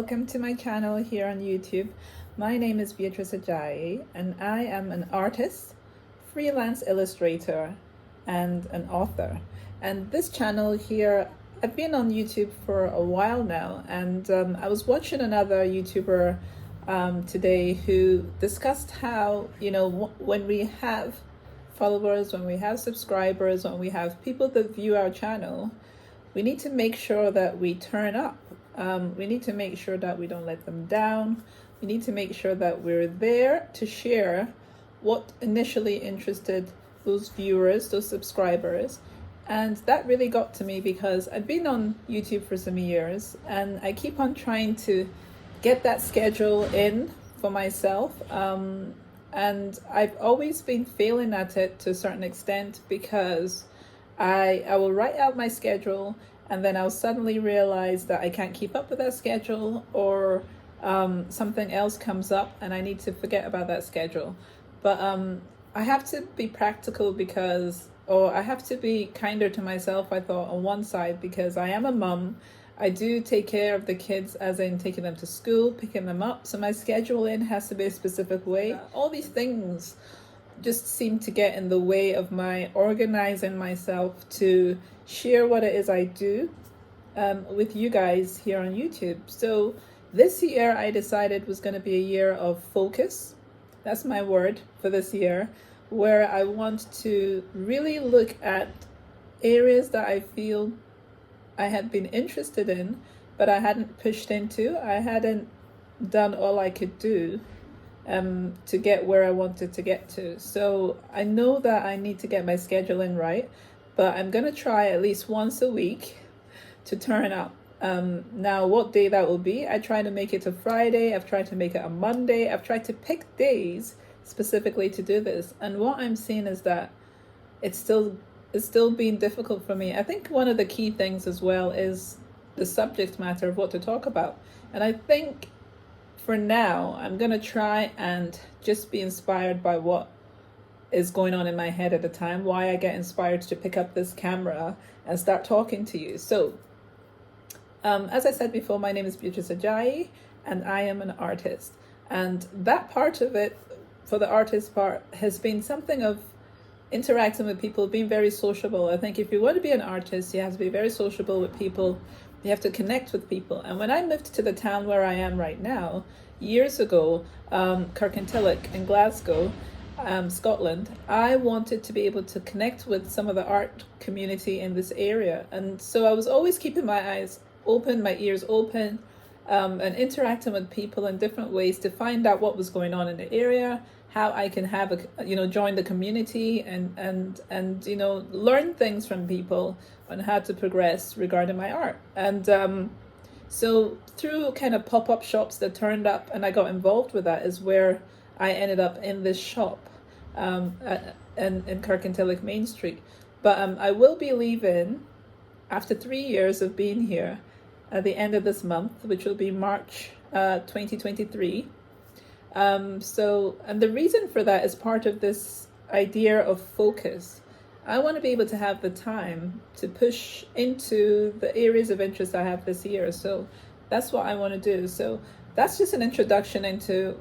welcome to my channel here on YouTube. My name is Beatrice Ajayi and I am an artist, freelance illustrator, and an author. And this channel here, I've been on YouTube for a while now, and I was watching another YouTuber today who discussed how, when we have followers, when we have subscribers, when we have people that view our channel, we need to make sure that we turn up. We need to make sure that we don't let them down. We need to make sure that we're there to share what initially interested those viewers, those subscribers. And that really got to me because I've been on YouTube for some years and I keep on trying to get that schedule in for myself. And I've always been failing at it to a certain extent because I will write out my schedule and then I'll suddenly realize that I can't keep up with that schedule, or something else comes up and I need to forget about that schedule. But I have to be practical I have to be kinder to myself, I thought, on one side, because I am a mum. I do take care of the kids, as in taking them to school, picking them up. So my scheduling has to be a specific way. All these things just seem to get in the way of my organizing myself to share what it is I do with you guys here on YouTube. So this year I decided was going to be a year of focus. That's my word for this year, where I want to really look at areas that I feel I had been interested in, but I hadn't pushed into. I hadn't done all I could do to get where I wanted to get to. So I know that I need to get my scheduling right, but I'm going to try at least once a week to turn up. Now, what day that will be, I try to make it a Friday. I've tried to make it a Monday. I've tried to pick days specifically to do this. And what I'm seeing is that it's still being difficult for me. I think one of the key things as well is the subject matter of what to talk about. And I think for now, I'm going to try and just be inspired by what is going on in my head at the time, why I get inspired to pick up this camera and start talking to you. So, as I said before, my name is Beatrice Ajayi and I am an artist. And that part of it, for the artist part, has been something of interacting with people, being very sociable. I think if you want to be an artist, you have to be very sociable with people. You have to connect with people. And when I moved to the town where I am right now, years ago, Kirkintilloch in Glasgow, Scotland, I wanted to be able to connect with some of the art community in this area. And so I was always keeping my eyes open, my ears open, and interacting with people in different ways to find out what was going on in the area, how I can have join the community and learn things from people on how to progress regarding my art. And so through kind of pop-up shops that turned up and I got involved with that is where I ended up in this shop in Kirkintilloch Main Street. But I will be leaving after 3 years of being here at the end of this month, which will be March 2023. And the reason for that is part of this idea of focus. I want to be able to have the time to push into the areas of interest I have this year. So that's what I want to do. So that's just an introduction into,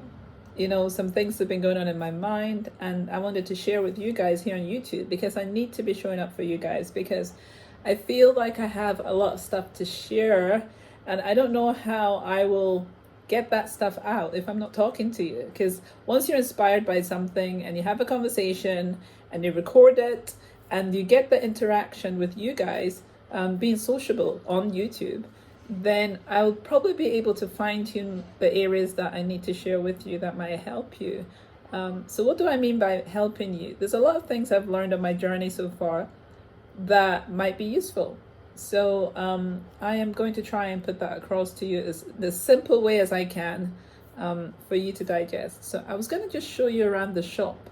some things that have been going on in my mind. And I wanted to share with you guys here on YouTube because I need to be showing up for you guys, because I feel like I have a lot of stuff to share and I don't know how I will get that stuff out if I'm not talking to you. Because once you're inspired by something and you have a conversation and you record it and you get the interaction with you guys, being sociable on YouTube, then I'll probably be able to fine tune the areas that I need to share with you that might help you. So what do I mean by helping you? There's a lot of things I've learned on my journey so far that might be useful. So I am going to try and put that across to you as the simple way as I can for you to digest. So I was going to just show you around the shop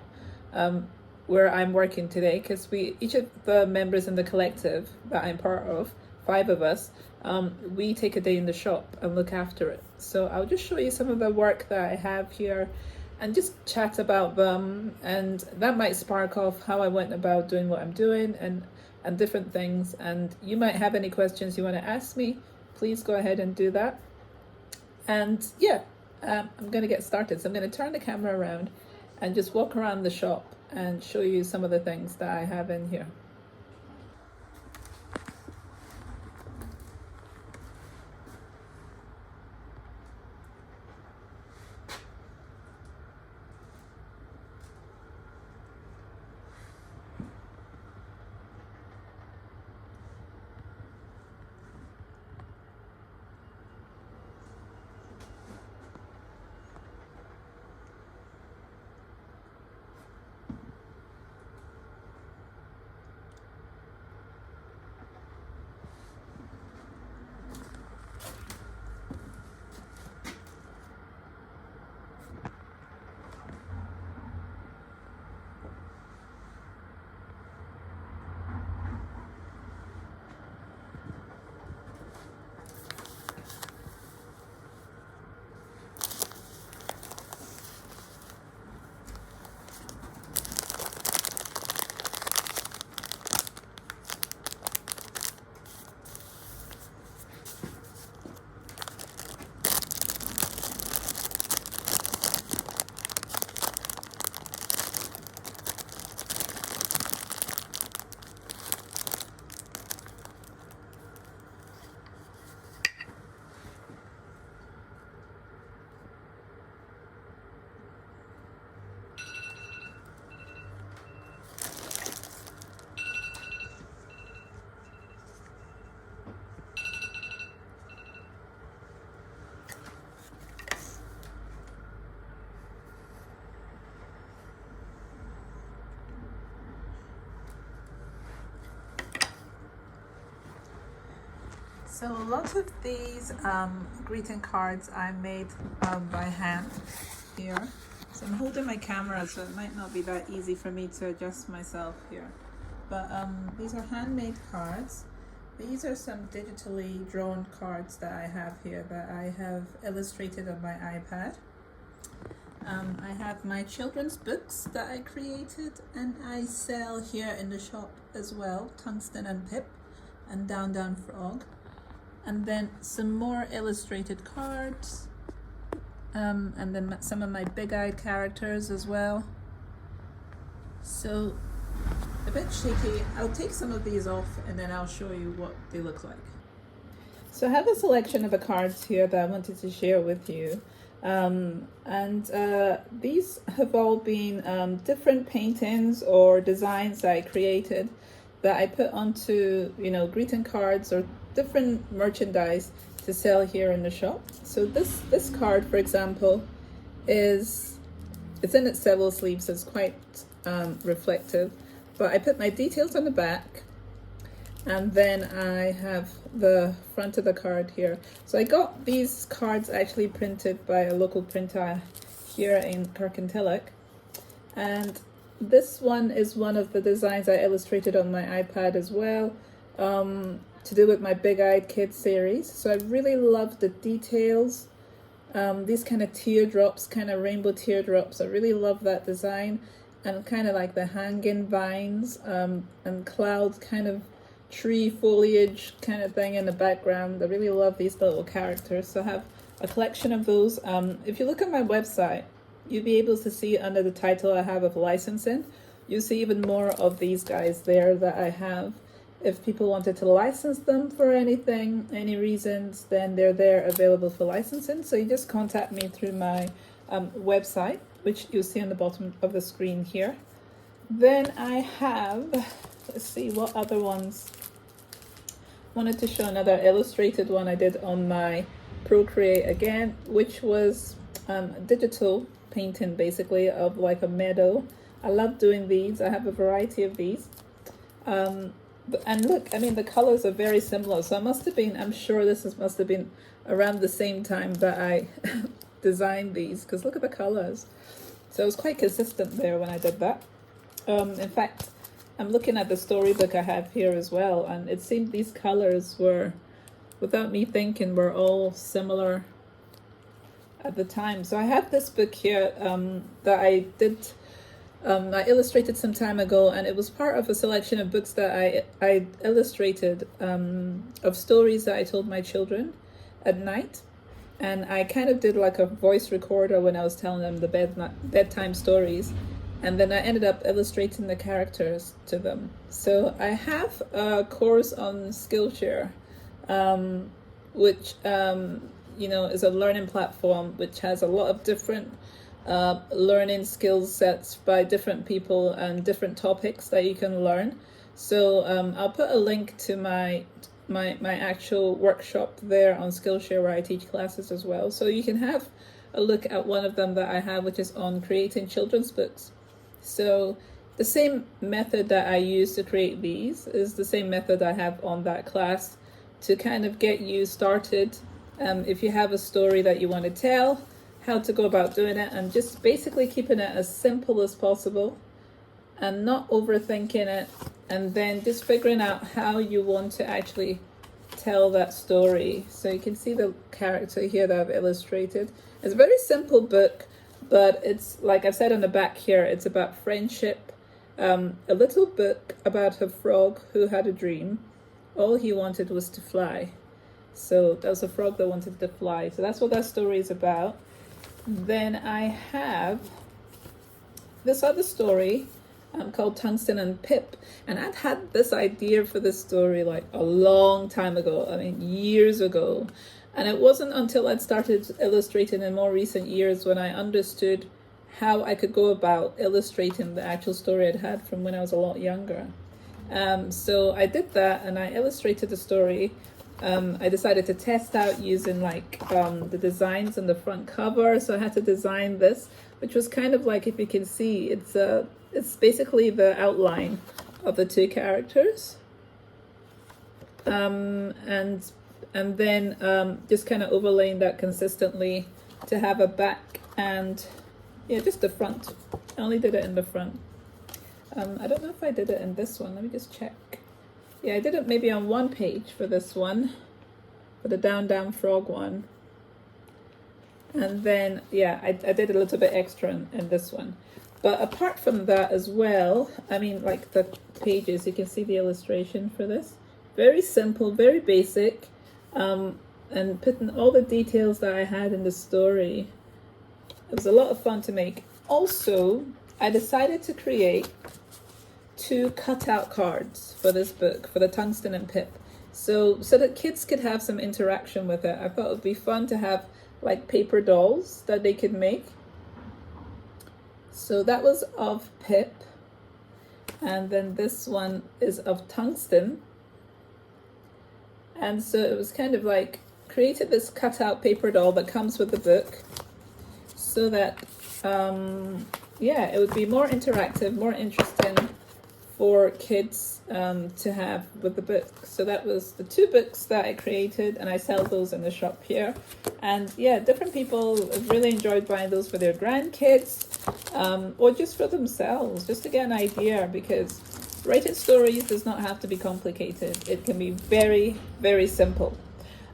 where I'm working today, because each of the members in the collective that I'm part of, 5 of us, we take a day in the shop and look after it. So I'll just show you some of the work that I have here and just chat about them, and that might spark off how I went about doing what I'm doing and different things. And you might have any questions you want to ask me, please go ahead and do that. And yeah, I'm going to get started. So I'm going to turn the camera around and just walk around the shop and show you some of the things that I have in here. So a lot of these greeting cards I made by hand here. So I'm holding my camera, so it might not be that easy for me to adjust myself here. But these are handmade cards. These are some digitally drawn cards that I have here that I have illustrated on my iPad. I have my children's books that I created and I sell here in the shop as well, Tungsten and Pip and Down Down Frog. And then some more illustrated cards, and then some of my big-eyed characters as well. So a bit shaky. I'll take some of these off and then I'll show you what they look like. So I have a selection of the cards here that I wanted to share with you. These have all been different paintings or designs that I created that I put onto, greeting cards or different merchandise to sell here in the shop. So this card, for example, it's in its several sleeves, so it's quite reflective. But I put my details on the back, and then I have the front of the card here. So I got these cards actually printed by a local printer here in Kirkintilloch, and this one is one of the designs I illustrated on my iPad as well, to do with my Big-Eyed Kids series. So I really love the details, these kind of teardrops, kind of rainbow teardrops. I really love that design, and kind of like the hanging vines and clouds, kind of tree foliage kind of thing in the background. I really love these little characters. So I have a collection of those. If you look at my website, you'll be able to see under the title I have of licensing. You'll see even more of these guys there that I have. If people wanted to license them for anything, any reasons, then they're there available for licensing. So you just contact me through my website, which you'll see on the bottom of the screen here. Then I have, let's see what other ones. Wanted to show another illustrated one I did on my Procreate again, which was digital painting basically of like a meadow. I love doing these. I have a variety of these. And look, I mean, the colors are very similar. So it must have been, I'm sure must have been around the same time that I designed these, because look at the colors. So it was quite consistent there when I did that. In fact, I'm looking at the storybook I have here as well, and it seemed these colors were, without me thinking, were all similar at the time. So I have this book here that I did, I illustrated some time ago, and it was part of a selection of books that I illustrated of stories that I told my children at night. and I kind of did like a voice recorder when I was telling them the bedtime stories, and then I ended up illustrating the characters to them. So I have a course on Skillshare, which is a learning platform which has a lot of different learning skill sets by different people and different topics that you can learn. So I'll put a link to my actual workshop there on Skillshare where I teach classes as well. So you can have a look at one of them that I have, which is on creating children's books. So the same method that I use to create these is the same method I have on that class to kind of get you started. If you have a story that you want to tell, how to go about doing it, and just basically keeping it as simple as possible and not overthinking it, and then just figuring out how you want to actually tell that story. So you can see the character here that I've illustrated. It's a very simple book, but it's like I've said on the back here, it's about friendship. A little book about a frog who had a dream. All he wanted was to fly. So that was a frog that wanted to fly. So that's what that story is about. Then I have this other story called Tungsten and Pip. And I'd had this idea for this story like a long time ago. I mean, years ago. And it wasn't until I'd started illustrating in more recent years when I understood how I could go about illustrating the actual story I'd had from when I was a lot younger. So I did that and I illustrated the story. I decided to test out using the designs on the front cover. So I had to design this, which was kind of like, if you can see, it's basically the outline of the two characters. And then just kind of overlaying that consistently to have a back and just the front. I only did it in the front. I don't know if I did it in this one. Let me just check. Yeah, I did it maybe on one page for this one, for the down frog one. And then, I did a little bit extra in this one. But apart from that as well, I mean, like the pages, you can see the illustration for this. Very simple, very basic, and putting all the details that I had in the story. It was a lot of fun to make. Also, I decided to create 2 cutout cards for this book, for the Tungsten and Pip, so that kids could have some interaction with it. I thought it would be fun to have like paper dolls that they could make. So that was of Pip, and then this one is of Tungsten. And so it was kind of like created this cutout paper doll that comes with the book, so that it would be more interactive, more interesting for kids to have with the book. So that was the 2 books that I created, and I sell those in the shop here. And different people have really enjoyed buying those for their grandkids, or just for themselves, just to get an idea, because writing stories does not have to be complicated. It can be very, very simple.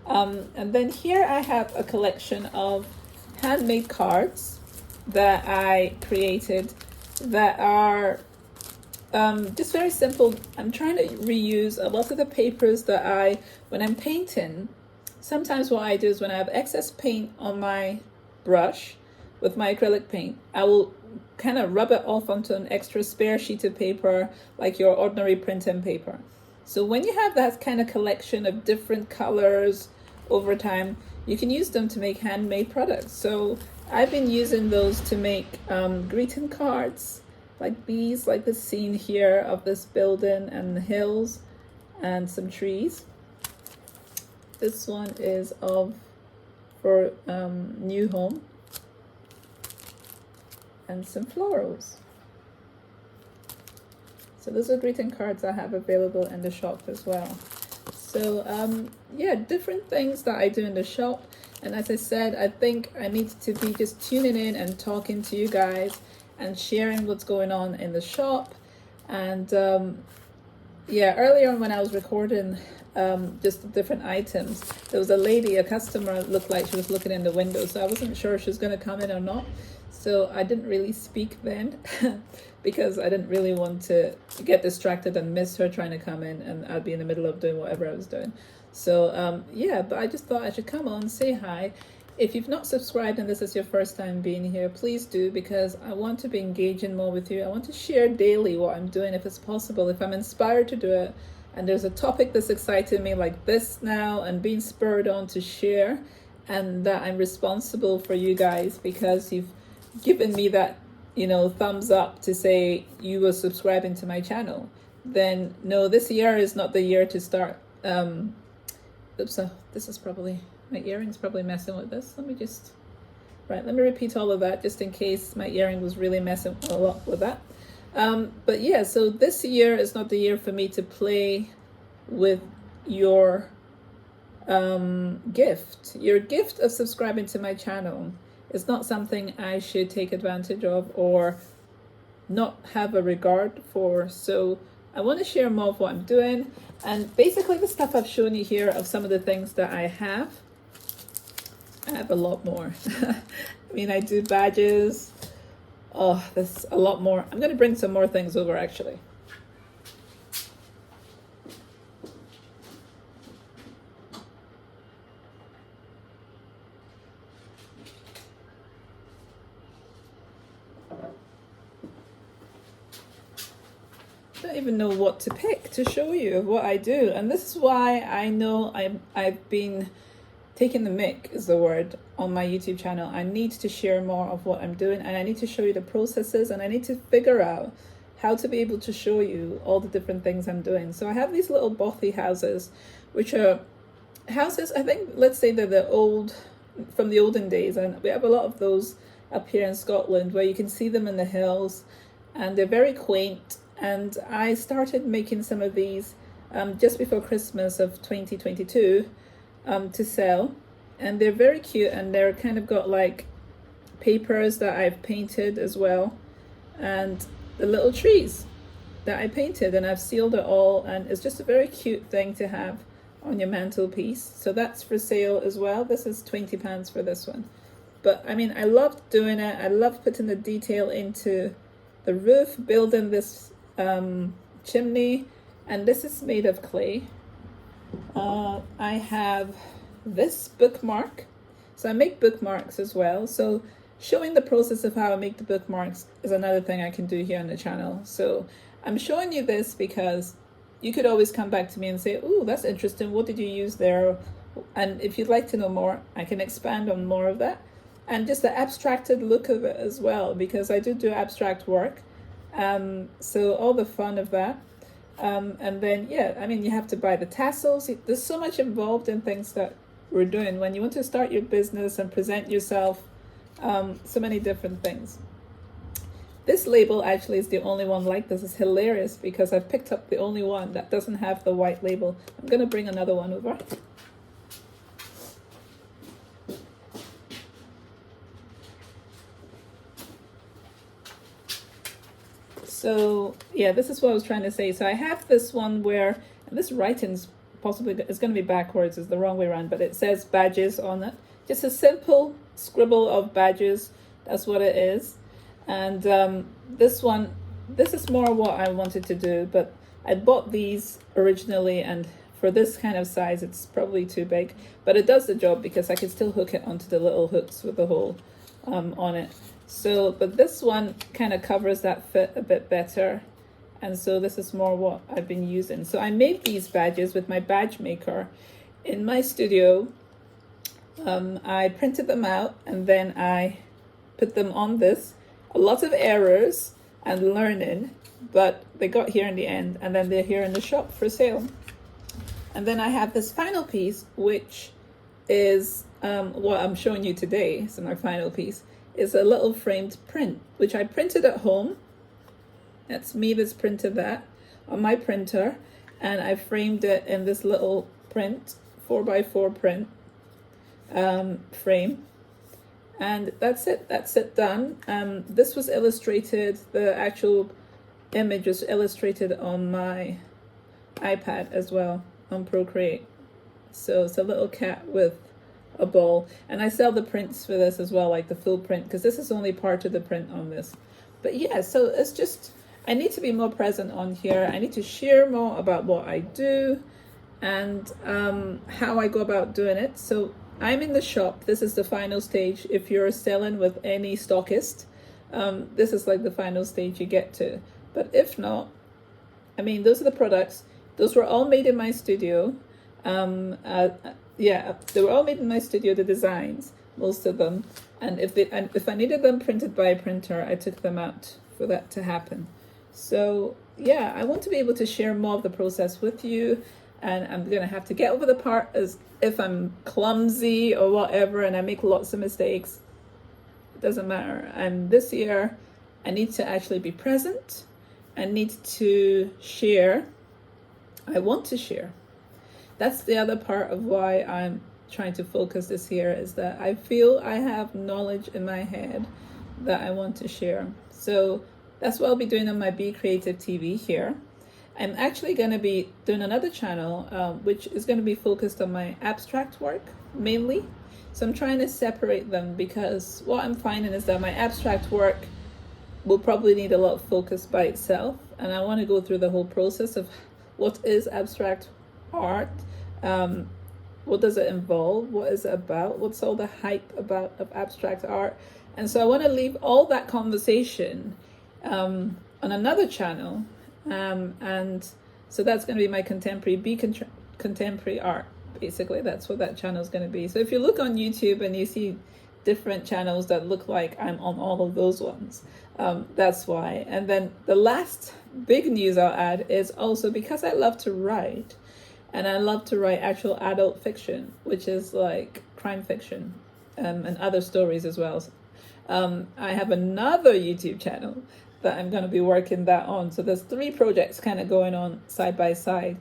And then here I have a collection of handmade cards that I created that are just very simple. I'm trying to reuse a lot of the papers that when I'm painting, sometimes what I do is when I have excess paint on my brush with my acrylic paint, I will kind of rub it off onto an extra spare sheet of paper, like your ordinary printing paper. So when you have that kind of collection of different colors over time, you can use them to make handmade products. So I've been using those to make greeting cards, like these, like the scene here of this building and the hills and some trees. This one is for new home, and some florals. So those are greeting cards I have available in the shop as well. So different things that I do in the shop. And as I said, I think I need to be just tuning in and talking to you guys and sharing what's going on in the shop. And earlier on when I was recording just different items, there was a customer looked like she was looking in the window, so I wasn't sure if she was going to come in or not. So I didn't really speak then because I didn't really want to get distracted and miss her trying to come in, and I'd be in the middle of doing whatever I was doing. So but I just thought I should come on, say hi. If you've not subscribed and this is your first time being here, please do, because I want to be engaging more with you. I want to share daily what I'm doing if it's possible, if I'm inspired to do it, and there's a topic that's exciting me like this now and being spurred on to share, and that I'm responsible for you guys because you've given me that, thumbs up to say you were subscribing to my channel, then no, this year is not the year to start. This is probably, my earring's probably messing with this. Let me repeat all of that just in case my earring was really messing a lot with that. But yeah, so this year is not the year for me to play with your gift. Your gift of subscribing to my channel is not something I should take advantage of or not have a regard for. So I want to share more of what I'm doing. And basically the stuff I've shown you here of some of the things that I have a lot more. I do badges. Oh, there's a lot more. I'm going to bring some more things over actually. I don't even know what to pick to show you of what I do, and this is why I know I've been taking the mic is the word on my YouTube channel. I need to share more of what I'm doing, and I need to show you the processes, and I need to figure out how to be able to show you all the different things I'm doing. So I have these little bothy houses, which are houses, I think, let's say they're from the olden days, and we have a lot of those up here in Scotland where you can see them in the hills, and they're very quaint. And I started making some of these just before Christmas of 2022 to sell, and they're very cute, and they're kind of got like papers that I've painted as well, and the little trees that I painted, and I've sealed it all, and it's just a very cute thing to have on your mantelpiece. So that's for sale as well. This is £20 for this one, but I loved doing it. I loved putting the detail into the roof, building this chimney, and this is made of clay. I have this bookmark, so I make bookmarks as well. So showing the process of how I make the bookmarks is another thing I can do here on the channel. So I'm showing you this because you could always come back to me and say, oh, that's interesting, what did you use there? And if you'd like to know more, I can expand on more of that, and just the abstracted look of it as well, because I do abstract work. So all the fun of that. And then, you have to buy the tassels. There's so much involved in things that we're doing when you want to start your business and present yourself. So many different things. This label actually is the only one like this. It's hilarious because I've picked up the only one that doesn't have the white label. I'm going to bring another one over. So yeah, this is what I was trying to say. So I have this one where, and this writing's possibly, it's going to be backwards, it's the wrong way around, but it says badges on it. Just a simple scribble of badges, that's what it is. And this one, this is more what I wanted to do, but I bought these originally, and for this kind of size, it's probably too big, but it does the job because I can still hook it onto the little hooks with the hole on it. So, but this one kind of covers that fit a bit better. And so this is more what I've been using. So I made these badges with my badge maker in my studio. I printed them out and then I put them on this. A lot of errors and learning, but they got here in the end, and then they're here in the shop for sale. And then I have this final piece, which is what I'm showing you today. So my final piece is a little framed print, which I printed at home. That's me that's printed that on my printer, and I framed it in this little print, 4x4 print frame. And that's it done. This was illustrated, the actual image was illustrated on my iPad as well, on Procreate. So it's a little cat with a ball, and I sell the prints for this as well, like the full print, because this is only part of the print on this. But yeah, so it's just, I need to be more present on here. I need to share more about what I do and how I go about doing it. So I'm in the shop. This is the final stage. If you're selling with any stockist, this is like the final stage you get to. But if not, I mean, those are the products. Those were all made in my studio. Yeah, they were all made in my studio, the designs, most of them. And if I needed them printed by a printer, I took them out for that to happen. So yeah, I want to be able to share more of the process with you. And I'm going to have to get over the part as if I'm clumsy or whatever and I make lots of mistakes. It doesn't matter. And this year, I need to actually be present. I need to share. I want to share. That's the other part of why I'm trying to focus this year, is that I feel I have knowledge in my head that I want to share. So that's what I'll be doing on my Be Creative TV here. I'm actually going to be doing another channel, which is going to be focused on my abstract work mainly. So I'm trying to separate them, because what I'm finding is that my abstract work will probably need a lot of focus by itself. And I want to go through the whole process of what is abstract art, what does it involve, what is it about, what's all the hype about of abstract art. And so I want to leave all that conversation on another channel. And so that's going to be my contemporary art. Basically, that's what that channel is going to be. So if you look on YouTube and you see different channels that look like I'm on all of those ones, that's why. And then the last big news I'll add is also because I love to write, and I love to write actual adult fiction, which is like crime fiction, and other stories as well. I have another YouTube channel that I'm going to be working that on. So there's 3 projects kind of going on side by side.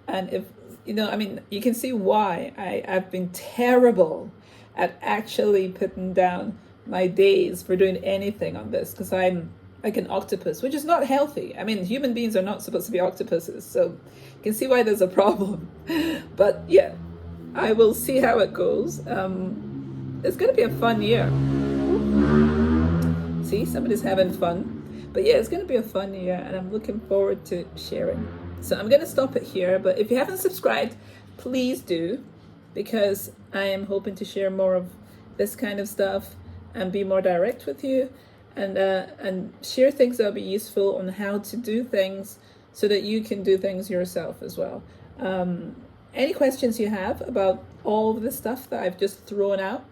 And if, I mean, you can see why I've been terrible at actually putting down my days for doing anything on this, because I'm like an octopus, which is not healthy. I mean, human beings are not supposed to be octopuses. So you can see why there's a problem. But yeah, I will see how it goes. It's going to be a fun year. See, somebody's having fun. But yeah, it's going to be a fun year, and I'm looking forward to sharing. So I'm going to stop it here. But if you haven't subscribed, please do, because I am hoping to share more of this kind of stuff and be more direct with you, and share things that will be useful on how to do things so that you can do things yourself as well. Any questions you have about all of the stuff that I've just thrown out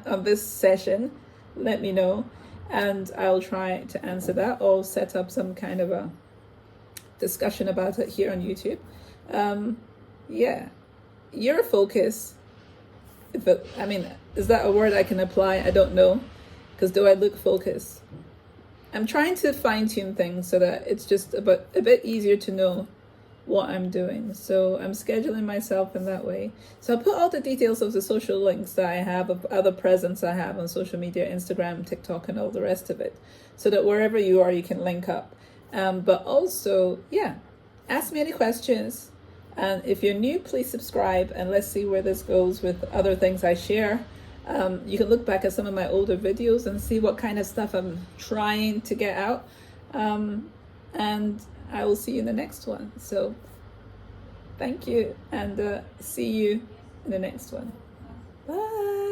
on this session, let me know. And I'll try to answer that, or set up some kind of a discussion about it here on YouTube. Yeah, your focus. Is that a word I can apply? I don't know, because do I look focused? I'm trying to fine tune things so that it's just a bit easier to know what I'm doing. So I'm scheduling myself in that way. So I'll put all the details of the social links that I have, of other presence I have on social media, Instagram, TikTok, and all the rest of it, so that wherever you are, you can link up. But also, yeah, ask me any questions. And if you're new, please subscribe, and let's see where this goes with other things I share. You can look back at some of my older videos and see what kind of stuff I'm trying to get out. And I will see you in the next one. So thank you, and see you in the next one. Bye.